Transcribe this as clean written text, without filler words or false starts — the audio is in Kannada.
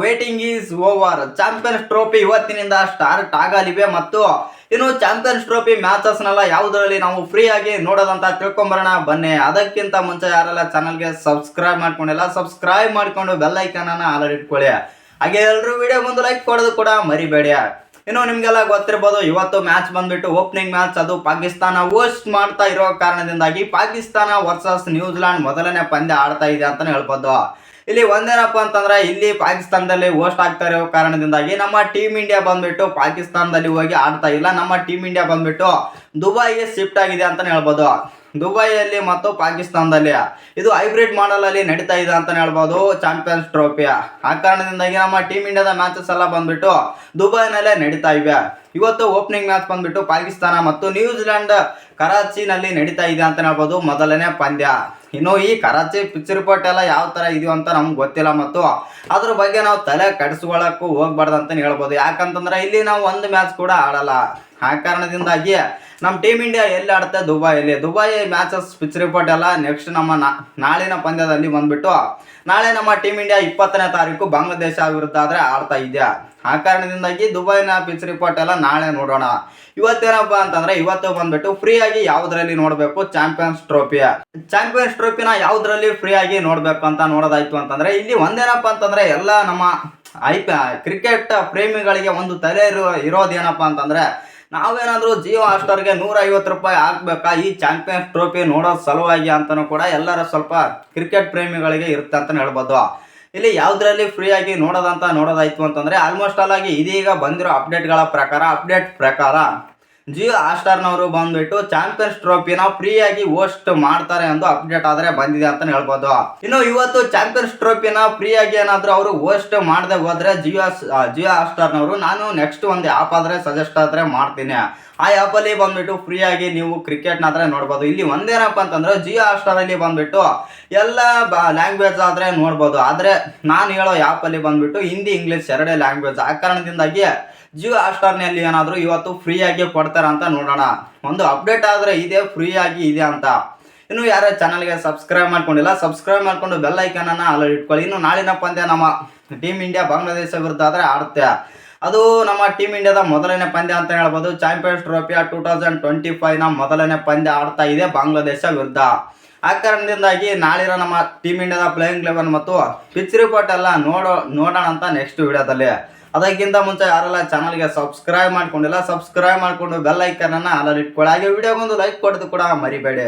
Waiting is over. Champions trophy ಇವತ್ತಿನಿಂದ ಸ್ಟಾರ್ಟ್ ಆಗಲಿವೆ ಮತ್ತು ಇನ್ನು ಚಾಂಪಿಯನ್ಸ್ ಟ್ರೋಫಿ ಮ್ಯಾಚಸ್ನೆಲ್ಲ ಯಾವುದರಲ್ಲಿ ನಾವು ಫ್ರೀ ಆಗಿ ನೋಡೋದಂತ ತಿಳ್ಕೊಂಬರೋಣ ಬನ್ನಿ. ಅದಕ್ಕಿಂತ ಮುಂಚೆ ಯಾರೆಲ್ಲ ಚಾನಲ್ಗೆ ಸಬ್ಸ್ಕ್ರೈಬ್ ಮಾಡ್ಕೊಂಡಿಲ್ಲ ಸಬ್ಸ್ಕ್ರೈಬ್ ಮಾಡ್ಕೊಂಡು ಬೆಲ್ ಐಕಾನ್ ಅನ್ನ ಆಲ್ ಇಟ್ಕೊಳ್ಳಿ. ಹಾಗೆ ಎಲ್ಲರೂ ವಿಡಿಯೋ ಬಂದು ಲೈಕ್ ಕೊಡೋದು ಕೂಡ ಮರಿಬೇಡಿ. ಇನ್ನು ನಿಮ್ಗೆಲ್ಲ ಗೊತ್ತಿರ್ಬೋದು, ಇವತ್ತು ಮ್ಯಾಚ್ ಬಂದ್ಬಿಟ್ಟು ಓಪನಿಂಗ್ ಮ್ಯಾಚ್. ಅದು ಪಾಕಿಸ್ತಾನ ಹೋಸ್ಟ್ ಮಾಡ್ತಾ ಇರೋ ಕಾರಣದಿಂದಾಗಿ ಪಾಕಿಸ್ತಾನ ವರ್ಸಸ್ ನ್ಯೂಜಿಲ್ಯಾಂಡ್ ಮೊದಲನೇ ಪಂದ್ಯ ಆಡ್ತಾ ಇದೆ ಅಂತಾನೆ ಹೇಳ್ಬೋದು. ಇಲ್ಲಿ ಒಂದೇನಪ್ಪ ಅಂತಂದ್ರೆ, ಇಲ್ಲಿ ಪಾಕಿಸ್ತಾನದಲ್ಲಿ ಹೋಸ್ಟ್ ಆಗ್ತಾ ಇರೋ ಕಾರಣದಿಂದಾಗಿ ನಮ್ಮ ಟೀಮ್ ಇಂಡಿಯಾ ಬಂದ್ಬಿಟ್ಟು ಪಾಕಿಸ್ತಾನದಲ್ಲಿ ಹೋಗಿ ಆಡ್ತಾ ಇಲ್ಲ. ನಮ್ಮ ಟೀಮ್ ಇಂಡಿಯಾ ಬಂದ್ಬಿಟ್ಟು ದುಬೈಗೆ ಶಿಫ್ಟ್ ಆಗಿದೆ ಅಂತಾನೆ ಹೇಳ್ಬೋದು. ದುಬೈಯಲ್ಲಿ ಮತ್ತು ಪಾಕಿಸ್ತಾನದಲ್ಲಿ ಇದು ಹೈಬ್ರಿಡ್ ಮಾಡಲ್ ಅಲ್ಲಿ ನಡೀತಾ ಇದೆ ಅಂತಾನೆ ಹೇಳ್ಬೋದು ಚಾಂಪಿಯನ್ಸ್ ಟ್ರೋಫಿ. ಆ ಕಾರಣದಿಂದಾಗಿ ನಮ್ಮ ಟೀಮ್ ಇಂಡಿಯಾದ ಮ್ಯಾಚಸ್ ಎಲ್ಲ ಬಂದ್ಬಿಟ್ಟು ದುಬೈನಲ್ಲೇ ನಡೀತಾ ಇವೆ. ಇವತ್ತು ಓಪನಿಂಗ್ ಮ್ಯಾಚ್ ಬಂದ್ಬಿಟ್ಟು ಪಾಕಿಸ್ತಾನ ಮತ್ತು ನ್ಯೂಜಿಲ್ಯಾಂಡ್ ಕರಾಚಿನಲ್ಲಿ ನಡೀತಾ ಇದೆ ಅಂತ ಹೇಳ್ಬೋದು ಮೊದಲನೇ ಪಂದ್ಯ. ಇನ್ನು ಈ ಕರಾಚಿ ಪಿಚ್ ರಿಪೋರ್ಟ್ ಎಲ್ಲ ಯಾವ ತರ ಇದೆಯೋ ಅಂತ ನಮ್ಗೆ ಗೊತ್ತಿಲ್ಲ ಮತ್ತು ಅದ್ರ ಬಗ್ಗೆ ನಾವು ತಲೆ ಕೆಡಿಸ್ಕೊಳ್ಳೋಕ್ಕೂ ಹೋಗ್ಬಾರ್ದು ಅಂತ ಹೇಳ್ಬೋದು. ಯಾಕಂತಂದ್ರೆ ಇಲ್ಲಿ ನಾವು ಒಂದು ಮ್ಯಾಚ್ ಕೂಡ ಆಡಲ್ಲ. ಆ ಕಾರಣದಿಂದಾಗಿ ನಮ್ಮ ಟೀಮ್ ಇಂಡಿಯಾ ಎಲ್ಲಿ ಆಡುತ್ತೆ, ದುಬೈಯಲ್ಲಿ. ದುಬೈ ಮ್ಯಾಚಸ್ ಪಿಚ್ ರಿಪೋರ್ಟ್ ಎಲ್ಲ ನೆಕ್ಸ್ಟ್ ನಮ್ಮ ನಾಳಿನ ಪಂದ್ಯದಲ್ಲಿ ಬಂದ್ಬಿಟ್ಟು ನಾಳೆ ನಮ್ಮ ಟೀಮ್ ಇಂಡಿಯಾ 20ನೇ ತಾರೀಕು ಬಾಂಗ್ಲಾದೇಶ ವಿರುದ್ಧ ಆದರೆ ಆಡ್ತಾ ಇದೆಯಾ. ಆ ಕಾರಣದಿಂದಾಗಿ ದುಬೈನ ಪಿಚ್ ರಿಪೋರ್ಟ್ ಎಲ್ಲ ನಾಳೆ ನೋಡೋಣ. ಇವತ್ತೇನಪ್ಪ ಅಂತಂದ್ರೆ, ಇವತ್ತು ಬಂದ್ಬಿಟ್ಟು ಫ್ರೀ ಆಗಿ ಯಾವುದ್ರಲ್ಲಿ ನೋಡಬೇಕು, ಚಾಂಪಿಯನ್ಸ್ ಟ್ರೋಫಿನ ಯಾವುದ್ರಲ್ಲಿ ಫ್ರೀ ಆಗಿ ನೋಡಬೇಕು ಅಂತ ನೋಡೋದಾಯ್ತು ಅಂತಂದ್ರೆ, ಇಲ್ಲಿ ಒಂದೇನಪ್ಪ ಅಂತಂದ್ರೆ ಎಲ್ಲ ನಮ್ಮ ಕ್ರಿಕೆಟ್ ಪ್ರೇಮಿಗಳಿಗೆ ಒಂದು ತಲೆ ಇರೋದೇನಪ್ಪ ಅಂತಂದ್ರೆ, ನಾವೇನಾದ್ರೂ ಜಿಯೋ ಹಾಟ್ಸ್ಟಾರ್ಗೆ 150 ರೂಪಾಯಿ ಹಾಕ್ಬೇಕಾ ಈ ಚಾಂಪಿಯನ್ಸ್ ಟ್ರೋಫಿ ನೋಡೋ ಸಲುವಾಗಿ ಅಂತಲೂ ಕೂಡ ಎಲ್ಲರ ಸ್ವಲ್ಪ ಕ್ರಿಕೆಟ್ ಪ್ರೇಮಿಗಳಿಗೆ ಇರುತ್ತೆ ಅಂತಲೇ ಹೇಳ್ಬೋದು. ಇಲ್ಲಿ ಯಾವುದರಲ್ಲಿ ಫ್ರೀ ಆಗಿ ನೋಡೋದಾಯ್ತು ಅಂತಂದ್ರೆ, ಆಲ್ಮೋಸ್ಟ್ ಆಲ್ ಆಗಿ ಇದೀಗ ಬಂದಿರೋ ಅಪ್ಡೇಟ್ ಪ್ರಕಾರ ಜಿಯೋ ಹಾಟ್ಸ್ಟಾರ್ನವರು ಬಂದ್ಬಿಟ್ಟು ಚಾಂಪಿಯನ್ಸ್ ಟ್ರೋಫಿನ ಫ್ರೀ ಆಗಿ ಹೋಸ್ಟ್ ಮಾಡ್ತಾರೆ ಎಂದು ಅಪ್ಡೇಟ್ ಆದ್ರೆ ಬಂದಿದೆ ಅಂತ ಹೇಳ್ಬೋದು. ಇನ್ನು ಇವತ್ತು ಚಾಂಪಿಯನ್ಸ್ ಟ್ರೋಫಿನ ಫ್ರೀ ಆಗಿ ಏನಾದ್ರು ಅವರು ಹೋಸ್ಟ್ ಮಾಡದೆ ಹೋದ್ರೆ ಜಿಯೋ ಹಾಟ್ಸ್ಟಾರ್ನವರು, ನಾನು ನೆಕ್ಸ್ಟ್ ಒಂದು ಆ್ಯಪ್ ಆದ್ರೆ ಸಜೆಸ್ಟ್ ಆದ್ರೆ ಮಾಡ್ತೀನಿ. ಆ ಆ್ಯಪಲ್ಲಿ ಬಂದ್ಬಿಟ್ಟು ಫ್ರೀ ಆಗಿ ನೀವು ಕ್ರಿಕೆಟ್ನಾದ್ರೆ ನೋಡ್ಬೋದು. ಇಲ್ಲಿ ಒಂದೇನಪ್ಪ ಅಂತಂದ್ರೆ, ಜಿಯೋ ಹಾಟ್ಸ್ಟಾರಲ್ಲಿ ಬಂದ್ಬಿಟ್ಟು ಎಲ್ಲ ಲ್ಯಾಂಗ್ವೇಜ್ ಆದ್ರೆ ನೋಡ್ಬೋದು. ಆದ್ರೆ ನಾನು ಹೇಳೋ ಆ್ಯಪಲ್ಲಿ ಬಂದ್ಬಿಟ್ಟು ಹಿಂದಿ ಇಂಗ್ಲಿಷ್ ಎರಡೇ ಲ್ಯಾಂಗ್ವೇಜ್. ಆ ಕಾರಣದಿಂದಾಗಿ ಜಿಯೋ ಹಾಟ್ಸ್ಟಾರ್ನಲ್ಲಿ ಏನಾದರೂ ಇವತ್ತು ಫ್ರೀ ಆಗಿ ಕೊಡ್ತಾರ ಅಂತ ನೋಡೋಣ. ಒಂದು ಅಪ್ಡೇಟ್ ಆದರೆ ಇದೆ, ಫ್ರೀ ಆಗಿ ಇದೆ ಅಂತ. ಇನ್ನು ಯಾರು ಚಾನಲ್ಗೆ ಸಬ್ಸ್ಕ್ರೈಬ್ ಮಾಡ್ಕೊಂಡಿಲ್ಲ ಸಬ್ಸ್ಕ್ರೈಬ್ ಮಾಡ್ಕೊಂಡು ಬೆಲ್ ಐಕಾನ್ ಅನ್ನ ಆಲ್ ಇಟ್ಕೊಳ್ಳಿ. ಇನ್ನು ನಾಳಿನ ಪಂದ್ಯ ನಮ್ಮ ಟೀಮ್ ಇಂಡಿಯಾ ಬಾಂಗ್ಲಾದೇಶ ವಿರುದ್ಧ ಆದರೆ ಆಡುತ್ತೆ. ಅದು ನಮ್ಮ ಟೀಮ್ ಇಂಡಿಯಾದ ಮೊದಲನೇ ಪಂದ್ಯ ಅಂತ ಹೇಳ್ಬೋದು. ಚಾಂಪಿಯನ್ಸ್ ಟ್ರೋಫಿಯ 2025ನ ಮೊದಲನೇ ಪಂದ್ಯ ಆಡ್ತಾ ಇದೆ ಬಾಂಗ್ಲಾದೇಶ ವಿರುದ್ಧ. ಆ ಕಾರಣದಿಂದಾಗಿ ನಾಳಿನ ನಮ್ಮ ಟೀಮ್ ಇಂಡಿಯಾದ ಪ್ಲೇಯಿಂಗ್ 11 ಮತ್ತು ಪಿಚ್ ರಿಪೋರ್ಟ್ ಎಲ್ಲ ನೋಡೋಣ ಅಂತ ನೆಕ್ಸ್ಟ್ ವಿಡಿಯೋದಲ್ಲಿ. ಅದಕ್ಕಿಂತ ಮುಂಚೆ ಯಾರೆಲ್ಲ ಚಾನಲ್ಗೆ ಸಬ್ಸ್ಕ್ರೈಬ್ ಮಾಡ್ಕೊಂಡಿಲ್ಲ ಸಬ್ಸ್ಕ್ರೈಬ್ ಮಾಡ್ಕೊಂಡು ಬೆಲ್ ಐಕಾನ್ ಅನ್ನ ಆಲ್ ಇಟ್ಕೊಳ್ಳಿ. ಹಾಗೆ ವಿಡಿಯೋಗೊಂದು ಲೈಕ್ ಕೊಡೋದು ಕೂಡ ಮರಿಬೇಡಿ.